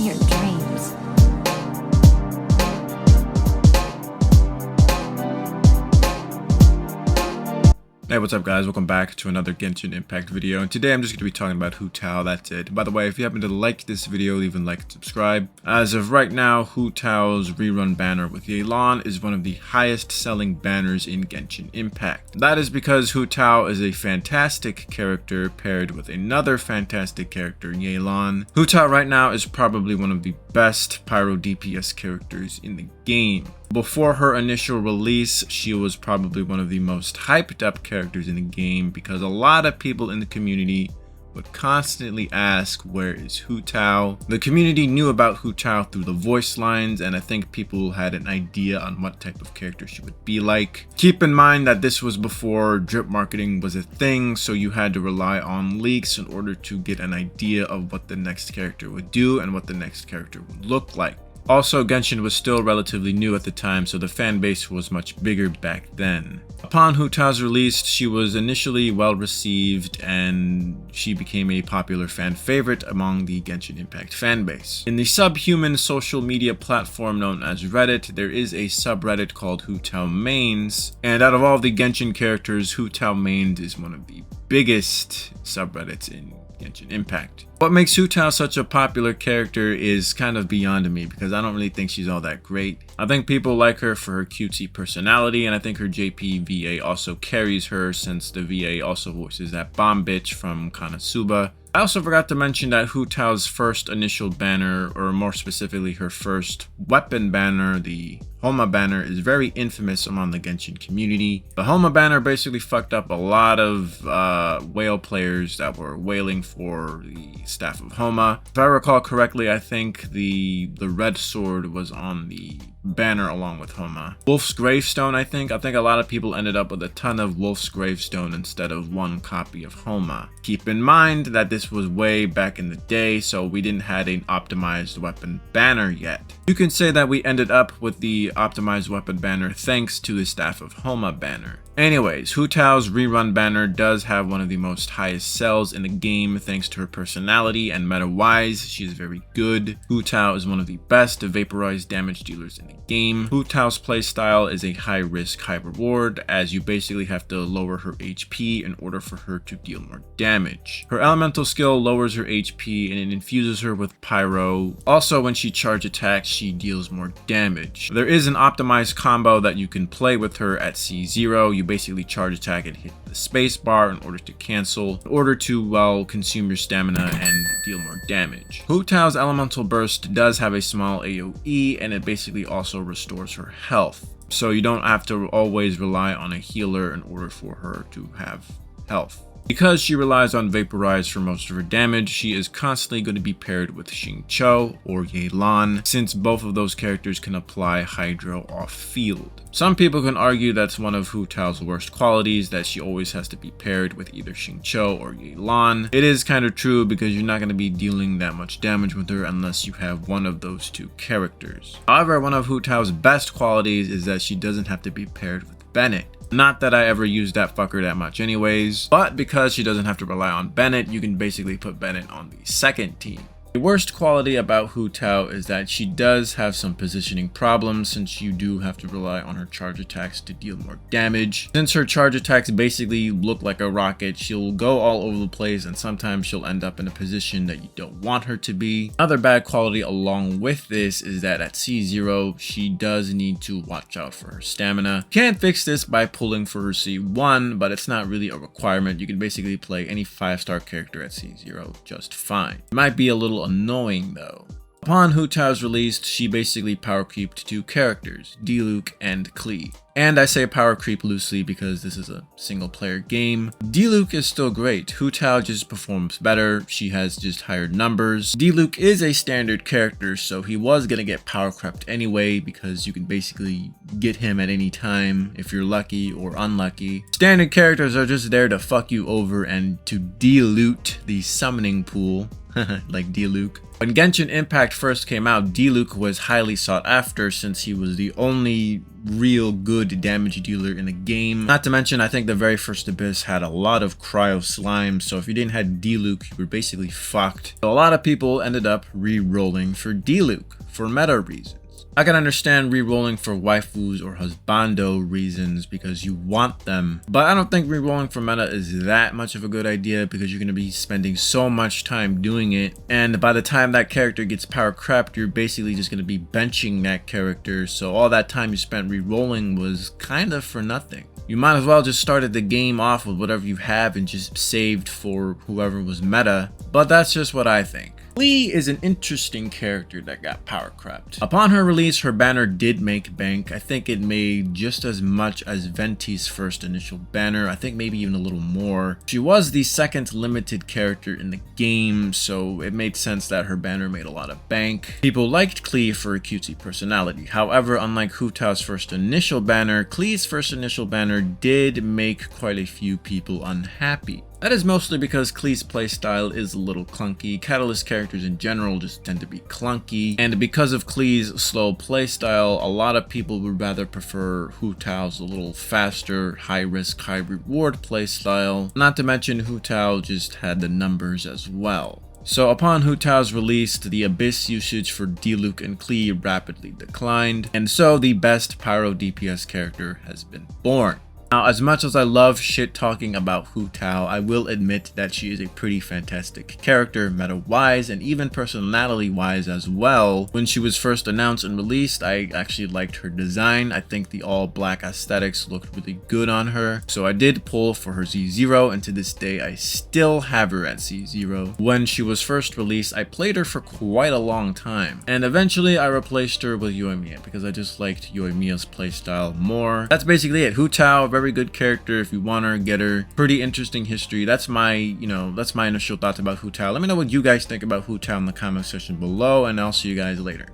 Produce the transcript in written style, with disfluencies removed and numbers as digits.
me your dreams. Hey, what's up guys? Welcome back to another Genshin Impact video, and today I'm just going to be talking about Hutao, that's it. By the way, if you happen to like this video, leave a like and subscribe. As of right now, Hutao's rerun banner with Yelan is one of the highest selling banners in Genshin Impact. That is because Hutao is a fantastic character paired with another fantastic character, Yelan. Hutao right now is probably one of the best Pyro DPS characters in the game. Before her initial release, she was probably one of the most hyped up characters in the game because a lot of people in the community would constantly ask, where is Hutao? The community knew about Hutao through the voice lines, and I think people had an idea on what type of character she would be like. Keep in mind that this was before drip marketing was a thing, so you had to rely on leaks in order to get an idea of what the next character would do and what the next character would look like. Also, Genshin was still relatively new at the time, so the fan base was much bigger back then. Upon Hutao's release, she was initially well received and she became a popular fan favorite among the Genshin Impact fan base. In the subhuman social media platform known as Reddit, there is a subreddit called Hutao Mains, and out of all the Genshin characters, Hutao Mains is one of the biggest subreddits in Genshin Impact. What makes Hutao such a popular character is kind of beyond me because I don't really think she's all that great. I think people like her for her cutesy personality, and I think her JP VA also carries her since the VA also voices that bomb bitch from Konosuba. I also forgot to mention that Hutao's first initial banner, or more specifically her first weapon banner, the Homa banner, is very infamous among the Genshin community. The Homa banner basically fucked up a lot of whale players that were whaling for the staff of Homa. If I recall correctly, I think the red sword was on the banner along with Homa. Wolf's Gravestone, I think a lot of people ended up with a ton of Wolf's Gravestone instead of one copy of Homa. Keep in mind that this was way back in the day, so we didn't have an optimized weapon banner yet. You can say that we ended up with the optimized weapon banner thanks to the staff of Homa banner. Anyways, Hutao's rerun banner does have one of the most highest sells in the game thanks to her personality, and meta-wise, she is very good. Hutao is one of the best vaporized damage dealers in the game. Hutao's playstyle is a high risk, high reward, as you basically have to lower her HP in order for her to deal more damage. Her elemental skill lowers her HP and it infuses her with pyro. Also, when she charge attacks, she deals more damage. There is an optimized combo that you can play with her at C0. You basically charge attack and hit the space bar in order to cancel, in order to, well, consume your stamina and deal more damage. Hutao's elemental burst does have a small AoE, and it basically also restores her health. So you don't have to always rely on a healer in order for her to have health. Because she relies on Vaporize for most of her damage, she is constantly going to be paired with Xingqiu or Yelan, since both of those characters can apply Hydro off-field. Some people can argue that's one of Hutao's worst qualities, that she always has to be paired with either Xingqiu or Yelan. It is kind of true because you're not going to be dealing that much damage with her unless you have one of those two characters. However, one of Hutao's best qualities is that she doesn't have to be paired with Bennett. Not that I ever used that fucker that much anyways, but because she doesn't have to rely on Bennett, you can basically put Bennett on the second team. The worst quality about Hutao is that she does have some positioning problems, since you do have to rely on her charge attacks to deal more damage. Since her charge attacks basically look like a rocket, she'll go all over the place and sometimes she'll end up in a position that you don't want her to be. Another bad quality along with this is that at C0, she does need to watch out for her stamina. Can't fix this by pulling for her C1, but it's not really a requirement. You can basically play any 5-star character at C0 just fine. It might be a little annoying though. Upon Hutao's release, she basically power creeped 2 characters, Diluc and Klee. And I say power creep loosely because this is a single player game. Diluc is still great, Hutao just performs better, she has just higher numbers. Diluc is a standard character, so he was gonna get power crept anyway because you can basically get him at any time if you're lucky or unlucky. Standard characters are just there to fuck you over and to dilute the summoning pool. Like Diluc. When Genshin Impact first came out, Diluc was highly sought after since he was the only real good damage dealer in the game. Not to mention, I think the very first Abyss had a lot of cryo slime, so if you didn't have Diluc, you were basically fucked. So a lot of people ended up re-rolling for Diluc for meta reasons. I can understand re-rolling for waifus or husbando reasons because you want them, but I don't think re-rolling for meta is that much of a good idea because you're going to be spending so much time doing it, and by the time that character gets power crept, you're basically just going to be benching that character, so all that time you spent re-rolling was kind of for nothing. You might as well just started the game off with whatever you have and just saved for whoever was meta, but that's just what I think. Lee is an interesting character that got power crept. Upon her release, her banner did make bank. I think it made just as much as Venti's first initial banner. I think maybe even a little more. She was the second limited character in the game, so it made sense that her banner made a lot of bank. People liked Klee for her cutesy personality. However, unlike Hutao's first initial banner, Klee's first initial banner did make quite a few people unhappy. That is mostly because Klee's playstyle is a little clunky. Catalyst characters in general just tend to be clunky, and because of Klee's slow playstyle, a lot of people would rather prefer Hutao's a little faster, high risk, high reward playstyle. Not to mention Hutao just had the numbers as well. So upon Hutao's release, the Abyss usage for Diluc and Klee rapidly declined, and so the best Pyro DPS character has been born. Now, as much as I love shit talking about Hutao, I will admit that she is a pretty fantastic character, meta-wise and even personality-wise as well. When she was first announced and released, I actually liked her design. I think the all-black aesthetics looked really good on her. So I did pull for her Z0, and to this day, I still have her at Z0. When she was first released, I played her for quite a long time, and eventually I replaced her with Yoimiya because I just liked Yoimiya's playstyle more. That's basically it. Hutao, very good character. If you want her, get her. Pretty interesting history. That's my, that's my initial thoughts about Hutao. Let me know what you guys think about Hutao in the comment section below, and I'll see you guys later.